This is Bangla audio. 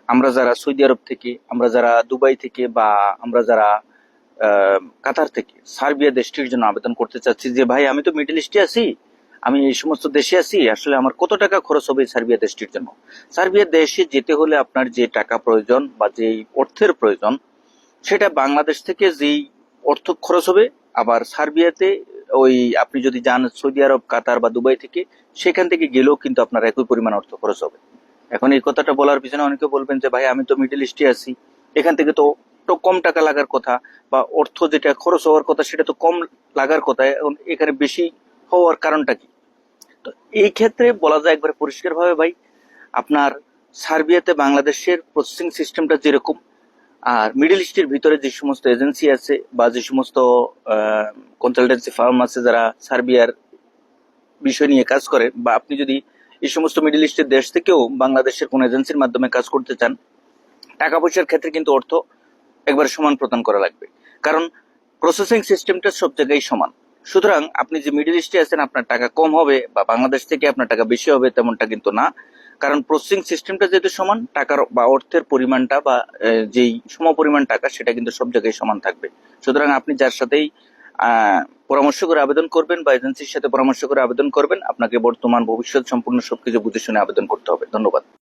আমরা যারা সৌদি আরব থেকে, আমরা যারা দুবাই থেকে, বা আমরা যারা কাতার থেকে সার্বিয়া দেশটির জন্য আবেদন করতে চাচ্ছি যে ভাই আমি তো মিডল ইস্টে আছি, আমি এই সমস্ত দেশে আছি, আসলে আমার কত টাকা খরচ হবে সার্বিয়া দেশটির জন্য। সার্বিয়া দেশে যেতে হলে আপনার যে টাকা প্রয়োজন বা যে অর্থের প্রয়োজন, সেটা বাংলাদেশ থেকে যেই অর্থ খরচ হবে, আবার সার্বিয়াতে ওই আপনি যদি যান সৌদি আরব, কাতার বা দুবাই থেকে, সেখান থেকে গেলেও কিন্তু আপনার একই পরিমাণ অর্থ খরচ হবে। এখন এই কথাটা বলার পিছনে অনেকে বলবেন যে ভাই আমি তো মিডল ইস্টে আছি, এখান থেকে তো তো কম টাকা লাগার কথা, বা অর্থ যেটা খরচ হওয়ার কথা সেটা তো কম লাগার কথা, এখন এখানে বেশি হওয়ার কারণটা কি? তো এই ক্ষেত্রে বলা যায় একবারে পরিষ্কার ভাবে ভাই, আপনার সার্বিয়াতে বাংলাদেশের প্রসেসিং সিস্টেমটা যেরকম, আর মিডল ইস্টের ভিতরে যে সমস্ত এজেন্সি আছে বা যে সমস্ত কনসালটেন্সি ফার্ম আছে যারা সার্বিয়ার বিষয় নিয়ে কাজ করে, বা আপনি যদি এই সমস্ত মিডল ইস্টের দেশ থেকেও বাংলাদেশের কোন এজেন্সির মাধ্যমে কাজ করতে চান, টাকা পয়সার ক্ষেত্রে কিন্তু অর্থ একবার সমান প্রদান করা লাগবে, কারণ প্রসেসিং সিস্টেমটা সব জায়গায় সমান। সুতরাং আপনি যে মিডল ইস্টে আছেন আপনার টাকা কম হবে, বা বাংলাদেশ থেকে আপনার টাকা বেশি হবে, তেমনটা কিন্তু না। কারণ প্রসেসিং সিস্টেমটা যেহেতু সমান, টাকার বা অর্থের পরিমাণটা বা যেই সমপরিমাণ টাকা সেটা কিন্তু সব জায়গায় সমান থাকবে। সুতরাং আপনি যার সাথেই পরামর্শ করে আবেদন করবেন বা এজেন্সির সাথে পরামর্শ করে আবেদন করবেন, আপনাকে বর্তমান ভবিষ্যৎ সম্পূর্ণ সবকিছু বুঝে শুনে আবেদন করতে হবে। ধন্যবাদ।